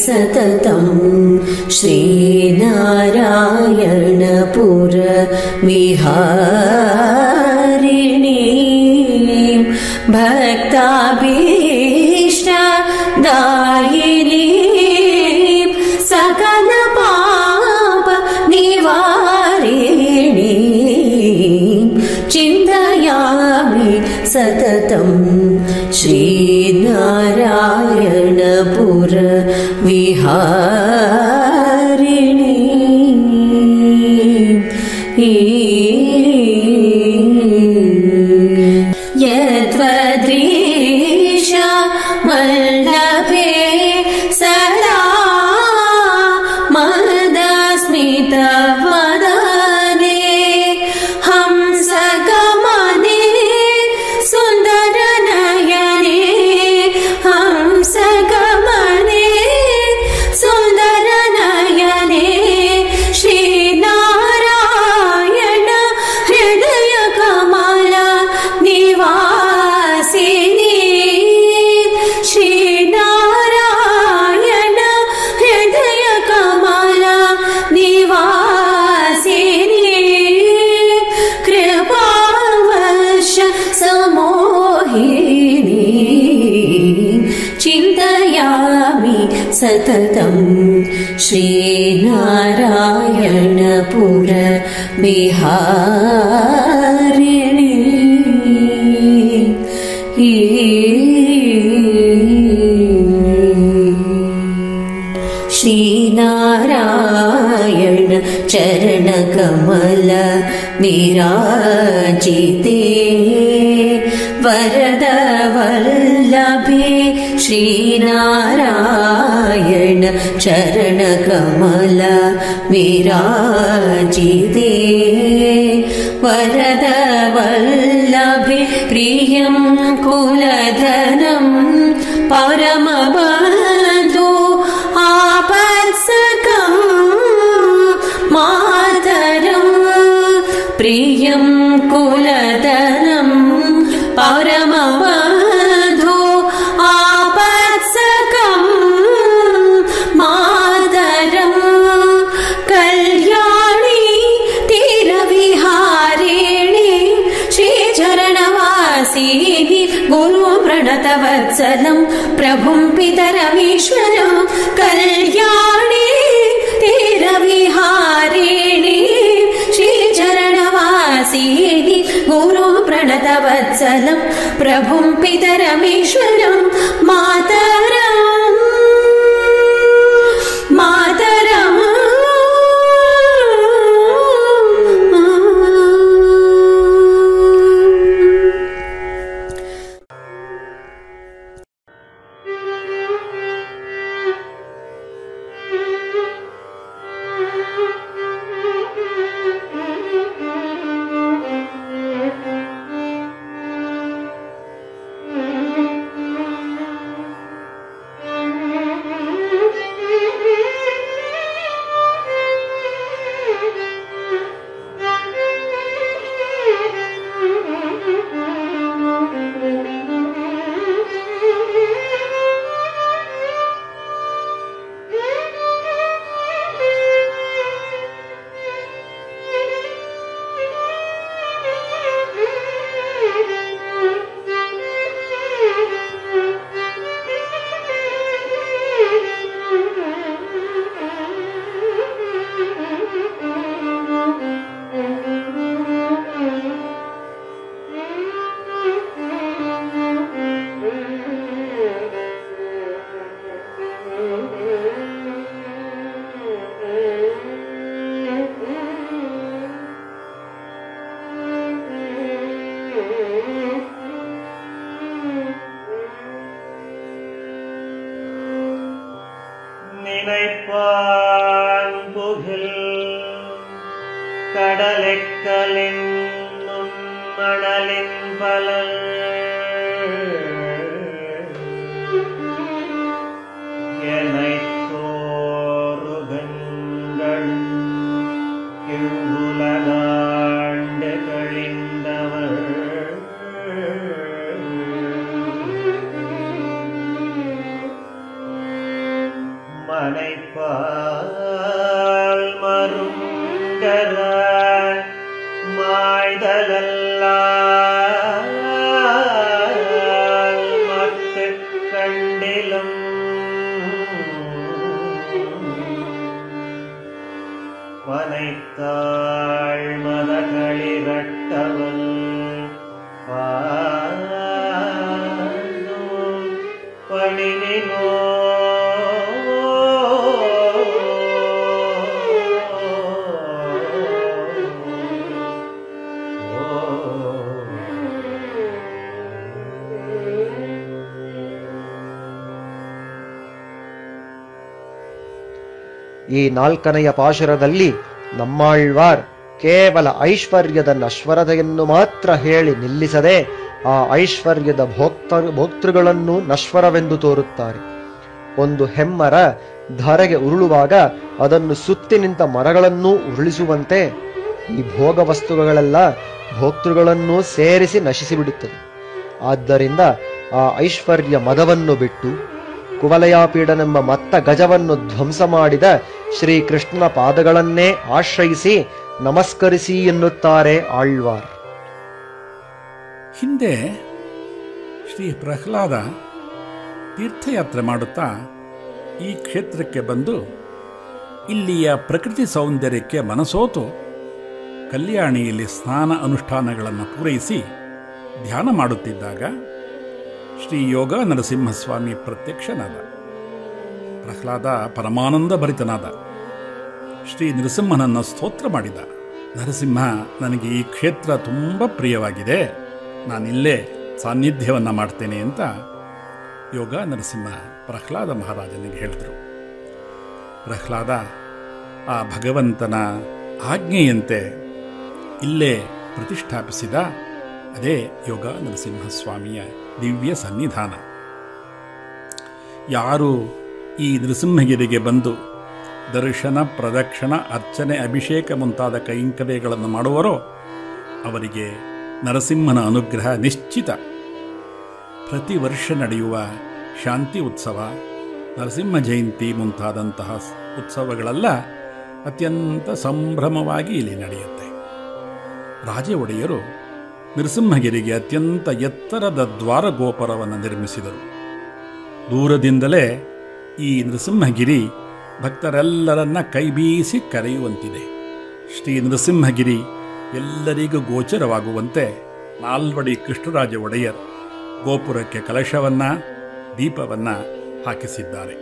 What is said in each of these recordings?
सततं श्रीनारायणपुर विहारिणीं भक्ताभीष्टदायिनीं सकल पाप निवारिणीं चिन्तयामि सततं श्रीनारायणपुर विहारिणीं यद्वद्रीशा वल्लभे सदा मदस्मितवदने हंसगमने सुन्दरनयने हंसगमने सुन्दरनयने श्रीनारायण हृदयकमल निवासिनी श्रीनारायण हृदयकमल निवासिनी कृपावर्ष समोहिनी चिन्तयामि सततं श्रीनारायणपुर विहारिणी श्रीनारायण चरणकमल विराजिते वरद वल्लभे श्रीनारायण चरणकमल विराजिते वरद वल्लभे प्रियं कुलधनं परमबन्धु आपत्सकं मातरं प्रियं कुलधनं परमबन्धु आपत्सकं मातरं कल्याणी तीरविहारिणी श्रीचरणवासिनी गुरुप्रणतवत्सलं प्रभुं पितरमीश्वरं कल्याणी तीरविहारिणी श्रीचरणवासिनी गुरुप्रणतवत्सलं प्रभुं पितरमीश्वरं मातरं मातरम् நினைப்பான் புகில் கடலெக்கலின் மணலின் பலன் எனைத் தோறுகங்கள் இவ்வுலகாண்டு கழிந்தவர் ಈ 4ನೆಯ ಪಾಶುರದಲ್ಲಿ ನಮ್ಮಾಳ್ವಾರ್ ಕೇವಲ ಐಶ್ವರ್ಯದ ನಶ್ವರತೆಯನ್ನು ಮಾತ್ರ ಹೇಳಿ ನಿಲ್ಲಿಸದೆ ಆ ಐಶ್ವರ್ಯದ ಭೋಕ್ತೃಗಳನ್ನು ನಶ್ವರವೆಂದು ತೋರುತ್ತಾರೆ. ಒಂದು ಹೆಮ್ಮರ ಧರೆಗೆ ಉರುಳುವಾಗ ಅದನ್ನು ಸುತ್ತಿ ನಿಂತ ಮರಗಳನ್ನೂ ಉರುಳಿಸುವಂತೆ ಈ ಭೋಗ ವಸ್ತುಗಳೆಲ್ಲ ಭೋಕ್ತೃಗಳನ್ನೂ ಸೇರಿಸಿ ನಶಿಸಿಬಿಡುತ್ತದೆ. ಆದ್ದರಿಂದ ಆ ಐಶ್ವರ್ಯ ಮದವನ್ನು ಬಿಟ್ಟು ಕುವಲಯಾಪೀಡನೆಂಬ ಮತ್ತ ಗಜವನ್ನು ಧ್ವಂಸ ಮಾಡಿದ ಶ್ರೀಕೃಷ್ಣನ ಪಾದಗಳನ್ನೇ ಆಶ್ರಯಿಸಿ ನಮಸ್ಕರಿಸಿ ಎನ್ನುತ್ತಾರೆ ಆಳ್ವಾರ್. ಹಿಂದೆ ಶ್ರೀ ಪ್ರಹ್ಲಾದ ತೀರ್ಥಯಾತ್ರೆ ಮಾಡುತ್ತಾ ಈ ಕ್ಷೇತ್ರಕ್ಕೆ ಬಂದು ಇಲ್ಲಿಯ ಪ್ರಕೃತಿ ಸೌಂದರ್ಯಕ್ಕೆ ಮನಸೋತು ಕಲ್ಯಾಣಿಯಲ್ಲಿ ಸ್ನಾನ ಅನುಷ್ಠಾನಗಳನ್ನು ಪೂರೈಸಿ ಧ್ಯಾನ ಮಾಡುತ್ತಿದ್ದಾಗ ಶ್ರೀ ಯೋಗ ನರಸಿಂಹಸ್ವಾಮಿ ಪ್ರತ್ಯಕ್ಷನಾದ. ಪ್ರಹ್ಲಾದ ಪರಮಾನಂದ ಭರಿತನಾದ. ಶ್ರೀ ನರಸಿಂಹನನ್ನು ಸ್ತೋತ್ರ ಮಾಡಿದ. ನರಸಿಂಹ, ನನಗೆ ಈ ಕ್ಷೇತ್ರ ತುಂಬ ಪ್ರಿಯವಾಗಿದೆ, ನಾನಿಲ್ಲೇ ಸಾನ್ನಿಧ್ಯವನ್ನು ಮಾಡ್ತೇನೆ ಅಂತ ಯೋಗ ನರಸಿಂಹ ಪ್ರಹ್ಲಾದ ಮಹಾರಾಜನಿಗೆ ಹೇಳಿದರು. ಪ್ರಹ್ಲಾದ ಆ ಭಗವಂತನ ಆಜ್ಞೆಯಂತೆ ಇಲ್ಲೇ ಪ್ರತಿಷ್ಠಾಪಿಸಿದ. ಅದೇ ಯೋಗ ನರಸಿಂಹಸ್ವಾಮಿಯ ದಿವ್ಯ ಸನ್ನಿಧಾನ. ಯಾರು ಈ ನರಸಿಂಹಗಿರಿಗೆ ಬಂದು ದರ್ಶನ, ಪ್ರದಕ್ಷಿಣ, ಅರ್ಚನೆ, ಅಭಿಷೇಕ ಮುಂತಾದ ಕೈಂಕರ್ಯಗಳನ್ನು ಮಾಡುವರೋ ಅವರಿಗೆ ನರಸಿಂಹನ ಅನುಗ್ರಹ ನಿಶ್ಚಿತ. ಪ್ರತಿ ವರ್ಷ ನಡೆಯುವ ಶಾಂತಿ ಉತ್ಸವ, ನರಸಿಂಹ ಜಯಂತಿ ಮುಂತಾದಂತಹ ಉತ್ಸವಗಳೆಲ್ಲ ಅತ್ಯಂತ ಸಂಭ್ರಮವಾಗಿ ಇಲ್ಲಿ ನಡೆಯುತ್ತೆ. ರಾಜ ಒಡೆಯರು ನರಸಿಂಹಗಿರಿಗೆ ಅತ್ಯಂತ ಎತ್ತರದ ದ್ವಾರ ಗೋಪುರವನ್ನು ನಿರ್ಮಿಸಿದರು. ದೂರದಿಂದಲೇ ಈ ನರಸಿಂಹಗಿರಿ ಭಕ್ತರೆಲ್ಲರನ್ನ ಕೈಬೀಸಿ ಕರೆಯುವಂತಿದೆ. ಶ್ರೀ ನರಸಿಂಹಗಿರಿ ಎಲ್ಲರಿಗೂ ಗೋಚರವಾಗುವಂತೆ ನಾಲ್ವಡಿ ಕೃಷ್ಣರಾಜ ಒಡೆಯರ್ ಗೋಪುರಕ್ಕೆ ಕಲಶವನ್ನ, ದೀಪವನ್ನ ಹಾಕಿಸಿದ್ದಾರೆ.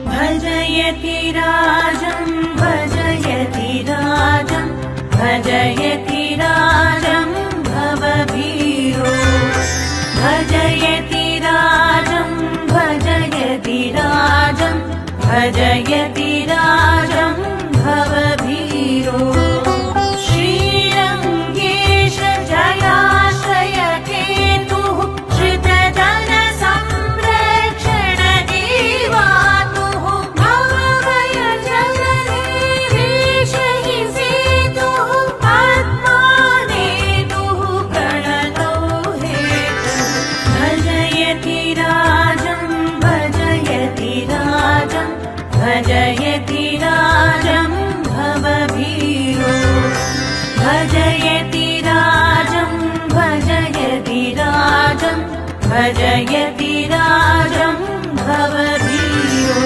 ಭಜಯತಿ ರಾಜಂ ಭಜಯತಿ ರಾಜಂ ಭಜಯತಿ ರಾಜಂ ಭವಭೀರೋ ಭಜಯತಿ ರಾಜಂ ಭಜಯತಿ ರಾಜಂ ಭಜಯತಿ ರಾಜಂ ಭವಭೀರೋ ಶ್ರೀರಂಗೇಶ ಜಯಾಶ್ರಯ ಕೇತುಃ ಶ್ರಿತಜನ ಸಂರಕ್ಷಣ ಜೀವಾತುಃ ಭವಭಯ ಜಗದೀಶ ಹಿ ಸೇತುಃ ಆತ್ಮಾನೇತುಃ ಪ್ರಣತೋ ಹೇತುಃ ಭಜಯತಿ ರಾಜಂ ಭಜಯತಿ ರಾಜಂ ಭಜಯತಿ ರಾಜಂ ಭವಭೀರೋ ಭಜಯತಿ ರಾಜಂ ಭಜಯತಿ ರಾಜಂ ಭಜಯತಿ ರಾಜಂ ಭವಭೀರೋ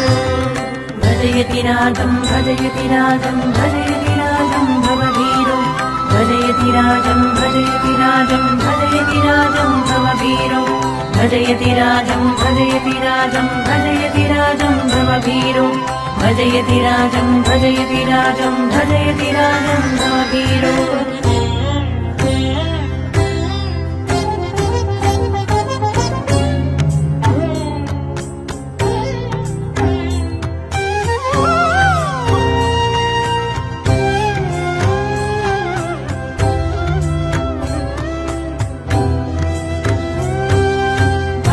ಭಜಯತಿ ರಾಜಂ ಭಜಯತಿ ರಾಜಂ ಭಜಯತಿ ರಾಜಂ ಭವಭೀರೋ ಭಜಯತಿ ರಾಜಂ ಭಜಯತಿ ರಾಜಂ ಭಜಯತಿ ರಾಜಂ ಭವಭೀರೋ ಭಜಯತಿ ರಾಜಂ ಭಜಯತಿ ರಾಜಂ ಭಜಯತಿ ರಾಜಂ ಭವಭೀರೋ ಭಜಯತಿ ರಾಜಂ ಭಜಯತಿ ರಾಜಂ ಭಜಯತಿ ರಾಜಂ ಭವಭೀರೋ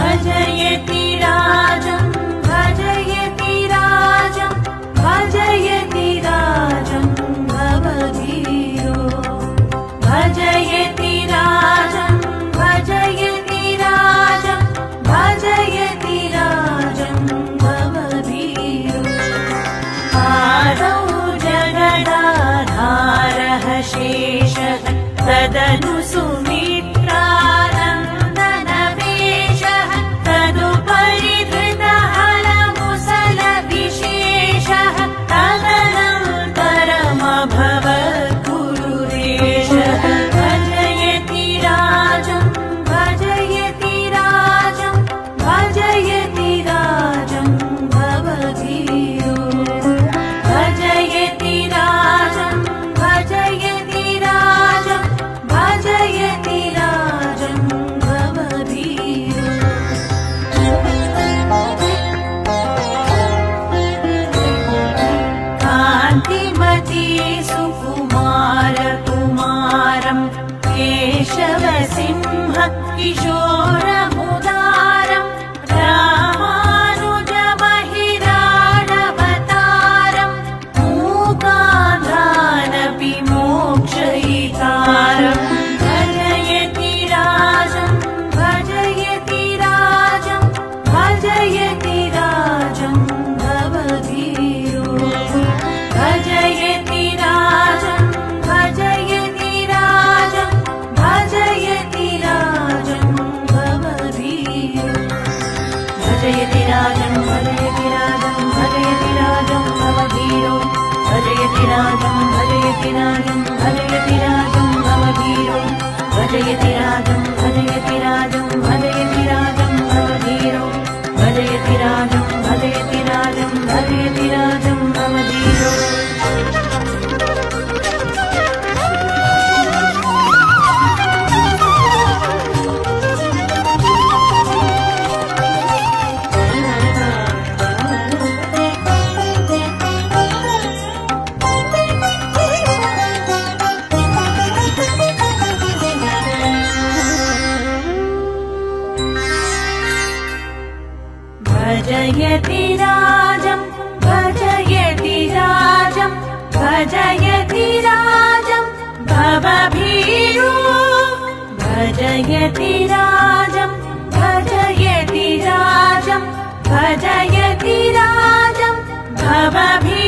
भजयति राजं भजयति राजं भजयति राजं भवभीरो भजयति राजं भजयति राजं भजयति राजं भवभीरो आदौ जगदाधारः शेषः तदनु सुमित्रानन्दनवेशः तदुपरि धृतहरमुसलविशेषः तदनन्तरमभवत् गुरुरेशः भजयति राजं भजयति राजं भजयति राजं भवधीरो भजयति राजं भजयति राजं भजयति केशवसिंह किशोरमुदारम् रामानुजमहिराणवतारम् मूकाधानपि मोक्षयितारम् भजयति राजम् भजयति राजम् भजयति राजम् भवधीरो भजयति राजम् भजयति राजम् भजयति राजम् भवधीरो भजयति राजम् भजयति राजम् भजयति राजम् भवधीरो भजयति राजम् भजयति राजम् भजयति राजम् भवधीरो भजयति राजम् भजयति राजम् भजयति राजम् भवधीरो भजयति राजम् भजयति राजम् भजयति राजम् भवधीरो भजयति राजम् भजयति राजम् भजयति राजम् भवभीरो भजयति राजम् भजयति राजम् भजयति राजम् भवभीरो